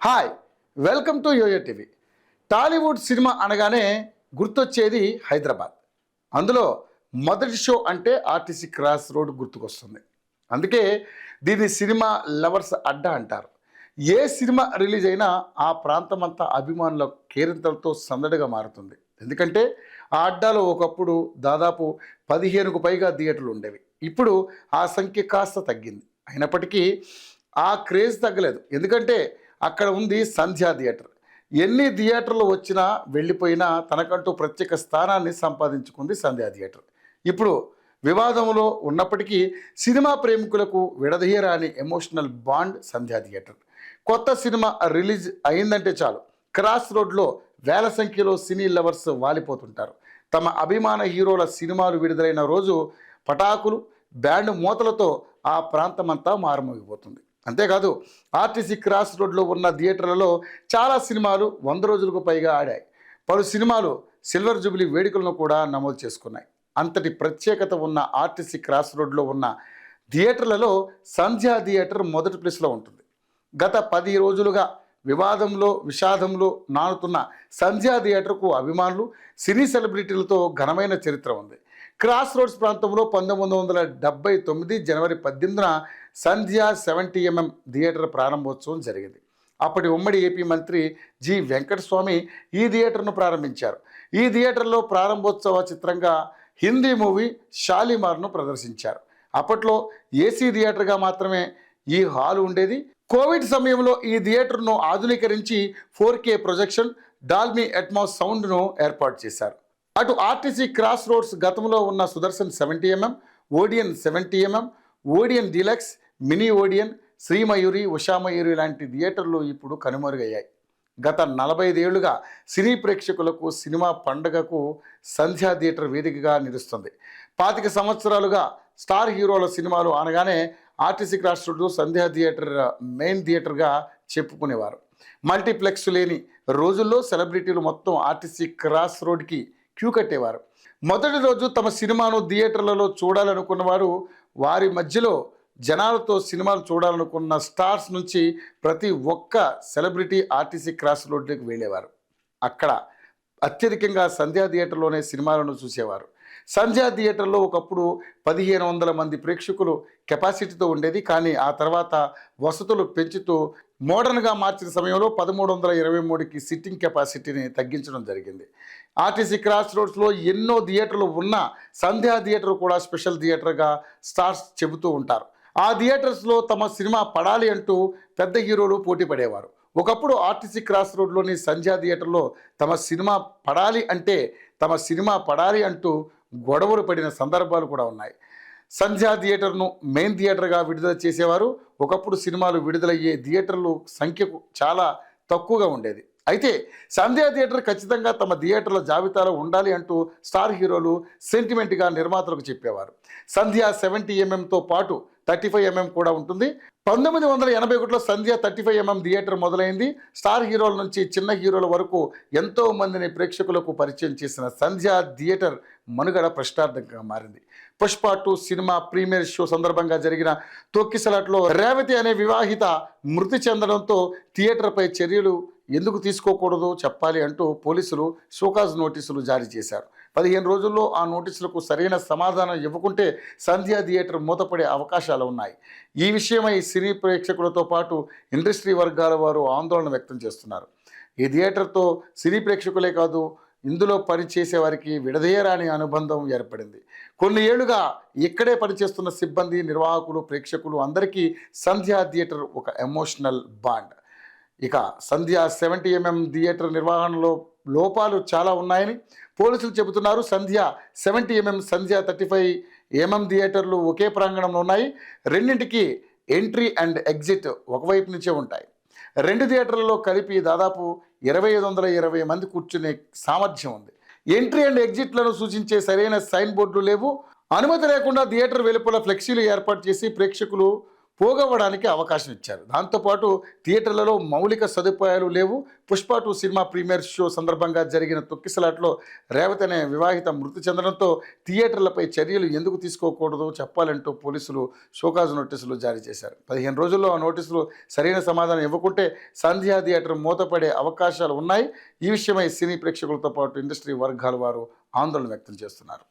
Hi, welcome to yoyo TV. Tollywood cinema అనగానే గుర్తొచ్చేది హైదరాబాద్. అందులో మొదటి షో అంటే ఆర్టీసీ క్రాస్ రోడ్ గుర్తుకొస్తుంది. అందుకే దీన్ని సినిమా లవర్స్ అడ్డా అంటారు. ఏ సినిమా రిలీజ్ అయినా ఆ ప్రాంతం అంతా అభిమానుల కేరింతలతో సందడిగా మారుతుంది. ఎందుకంటే ఆ అడ్డాలో ఒకప్పుడు దాదాపు 15కు పైగా థియేటర్లు ఉండేవి. ఇప్పుడు ఆ సంఖ్య కాస్త తగ్గింది. అయినప్పటికీ ఆ క్రేజ్ తగ్గలేదు. ఎందుకంటే అక్కడ ఉంది సంధ్యా థియేటర్. ఎన్ని థియేటర్లు వచ్చినా వెళ్ళిపోయినా తనకంటూ ప్రత్యేక స్థానాన్ని సంపాదించుకుంది సంధ్యా థియేటర్. ఇప్పుడు వివాదంలో ఉన్నప్పటికీ సినిమా ప్రేమికులకు విడదీయరాని ఎమోషనల్ బాండ్ సంధ్యా థియేటర్. కొత్త సినిమా రిలీజ్ అయిందంటే చాలు క్రాస్ రోడ్లో వేల సంఖ్యలో సినీ లవర్స్ వాలిపోతుంటారు. తమ అభిమాన హీరోల సినిమాలు విడుదలైన రోజు పటాకులు, బ్యాండ్ మూతలతో ఆ ప్రాంతమంతా మారుమోగిపోతుంది. అంతేకాదు ఆర్టీసీ క్రాస్ రోడ్లో ఉన్న థియేటర్లలో చాలా సినిమాలు 100 రోజులకు పైగా ఆడాయి. పలు సినిమాలు సిల్వర్ జూబ్లీ వేడుకలను కూడా నమోదు చేసుకున్నాయి. అంతటి ప్రత్యేకత ఉన్న ఆర్టీసీ క్రాస్ రోడ్లో ఉన్న థియేటర్లలో సంధ్యా థియేటర్ మొదటి ప్లేస్లో ఉంటుంది. గత 10 రోజులుగా వివాదంలో విషాదంలో నానుతున్న సంధ్యా థియేటర్కు అభిమానులు, సినీ సెలబ్రిటీలతో ఘనమైన చరిత్ర ఉంది. క్రాస్ రోడ్స్ ప్రాంతంలో 1979 జనవరి 18న సంధ్యా 70mm థియేటర్ ప్రారంభోత్సవం జరిగింది. అప్పటి ఉమ్మడి ఏపీ మంత్రి జి వెంకటస్వామి ఈ థియేటర్ను ప్రారంభించారు. ఈ థియేటర్లో ప్రారంభోత్సవ చిత్రంగా హిందీ మూవీ షాలిమార్ను ప్రదర్శించారు. అప్పట్లో ఏసీ థియేటర్గా మాత్రమే ఈ హాల్ ఉండేది. కోవిడ్ సమయంలో ఈ థియేటర్ను ఆధునీకరించి 4K ప్రొజెక్షన్, డాల్బీ అట్మాస్ సౌండ్ను ఏర్పాటు చేశారు. అటు ఆర్టీసీ క్రాస్ రోడ్స్ గతంలో ఉన్న Sudarshan 70mm, Odeon 70mm, Odeon deluxe, mini Odeon, Srimayuri, Ushamayuri లాంటి థియేటర్లు ఇప్పుడు కనుమరుగయ్యాయి. గత 45 ఏళ్లుగా సినీ ప్రేక్షకులకు సినిమా పండుగకు సంధ్యా థియేటర్ వేదికగా నిలుస్తుంది. 25 సంవత్సరాలుగా స్టార్ హీరోల సినిమాలు అనగానే ఆర్టీసీ క్రాస్ రోడ్డు సంధ్యా థియేటర్ మెయిన్ థియేటర్గా చెప్పుకునేవారు. మల్టీప్లెక్స్ లేని రోజుల్లో సెలబ్రిటీలు మొత్తం ఆర్టీసీ క్రాస్ రోడ్కి క్యూ కట్టేవారు. మొదటి రోజు తమ సినిమాను థియేటర్లలో చూడాలనుకున్న వారు, వారి మధ్యలో జనాలతో సినిమాలు చూడాలనుకున్న స్టార్స్ నుంచి ప్రతి ఒక్క సెలబ్రిటీ ఆర్టీసీ క్రాస్ రోడ్లోకి వెళ్ళేవారు. అక్కడ అత్యధికంగా సంధ్యా థియేటర్లోనే సినిమాలను చూసేవారు. సంధ్యా థియేటర్లో ఒకప్పుడు 1500 మంది ప్రేక్షకులు కెపాసిటీతో ఉండేది. కానీ ఆ తర్వాత వసతులు పెంచుతూ మోడర్న్గా మార్చిన సమయంలో 1323కి సిట్టింగ్ కెపాసిటీని తగ్గించడం జరిగింది. ఆర్టీసీ క్రాస్ రోడ్స్లో ఎన్నో థియేటర్లు ఉన్నా సంధ్యా థియేటర్ కూడా స్పెషల్ థియేటర్గా స్టార్స్ చెబుతూ ఉంటారు. ఆ థియేటర్స్లో తమ సినిమా పడాలి అంటూ పెద్ద హీరోలు పోటీ పడేవారు. ఒకప్పుడు ఆర్టీసీ క్రాస్ రోడ్లోని సంధ్యా థియేటర్లో తమ సినిమా పడాలి అంటూ గొడవలు పడిన సందర్భాలు కూడా ఉన్నాయి. సంధ్యా థియేటర్ను మెయిన్ థియేటర్గా విడుదల చేసేవారు. ఒకప్పుడు సినిమాలు విడుదలయ్యే థియేటర్లు సంఖ్యకు చాలా తక్కువగా ఉండేది. అయితే సంధ్యా థియేటర్ ఖచ్చితంగా తమ థియేటర్ల జాబితాలో ఉండాలి అంటూ స్టార్ హీరోలు సెంటిమెంట్గా నిర్మాతలకు చెప్పేవారు. సంధ్యా 70mmతో పాటు 35mm కూడా ఉంటుంది. 1981లో సంధ్యా 35mm థియేటర్ మొదలైంది. స్టార్ హీరోల నుంచి చిన్న హీరోల వరకు ఎంతో మందిని ప్రేక్షకులకు పరిచయం చేసిన సంధ్యా థియేటర్ మనుగడ ప్రశ్నార్థకంగా మారింది. పుష్ప 2 సినిమా ప్రీమియర్ షో సందర్భంగా జరిగిన తొక్కిసలాట్లో రేవతి అనే వివాహిత మృతి చెందడంతో థియేటర్పై చర్యలు ఎందుకు తీసుకోకూడదో చెప్పాలి అంటూ పోలీసులు షోకాజ్ నోటీసులు జారీ చేశారు. 15 రోజుల్లో ఆ నోటీసులకు సరైన సమాధానం ఇవ్వకుంటే సంధ్యా థియేటర్ మూతపడే అవకాశాలు ఉన్నాయి. ఈ విషయమై సినీ ప్రేక్షకులతో పాటు ఇండస్ట్రీ వర్గాల వారు ఆందోళన వ్యక్తం చేస్తున్నారు. ఈ థియేటర్తో సినీ ప్రేక్షకులే కాదు, ఇందులో పనిచేసే వారికి విడదీయరాని అనుబంధం ఏర్పడింది. కొన్ని ఏళ్లుగా ఇక్కడే పనిచేస్తున్న సిబ్బంది, నిర్వాహకులు, ప్రేక్షకులు అందరికీ సంధ్యా థియేటర్ ఒక ఎమోషనల్ బాండ్. ఇక సంధ్యా 70mm థియేటర్ నిర్వహణలో లోపాలు చాలా ఉన్నాయని పోలీసులు చెబుతున్నారు. సంధ్యా 70mm, సంధ్యా 35mm థియేటర్లు ఒకే ప్రాంగణంలో ఉన్నాయి. రెండింటికి ఎంట్రీ అండ్ ఎగ్జిట్ ఒకవైపు నుంచే ఉంటాయి. 2 థియేటర్లలో కలిపి దాదాపు 2520 మంది కూర్చునే సామర్థ్యం ఉంది. ఎంట్రీ అండ్ ఎగ్జిట్లను సూచించే సరైన సైన్ బోర్డులు లేవు. అనుమతి లేకుండా థియేటర్ వెలుపల ఫ్లెక్సీలు ఏర్పాటు చేసి ప్రేక్షకులు పోగవ్వడానికి అవకాశం ఇచ్చారు. దాంతోపాటు థియేటర్లలో మౌలిక సదుపాయాలు లేవు. పుష్ప 2 సినిమా ప్రీమియర్ షో సందర్భంగా జరిగిన తొక్కిసలాట్లో రేవతి అనే వివాహిత మృతి చెందడంతో థియేటర్లపై చర్యలు ఎందుకు తీసుకోకూడదో చెప్పాలంటూ పోలీసులు షోకాజ్ నోటీసులు జారీ చేశారు. 15 రోజుల్లో ఆ నోటీసులు సరైన సమాధానం ఇవ్వకుంటే సంధ్యా థియేటర్ మూతపడే అవకాశాలు ఉన్నాయి. ఈ విషయమై సినీ ప్రేక్షకులతో పాటు ఇండస్ట్రీ వర్గాల వారు ఆందోళన వ్యక్తం చేస్తున్నారు.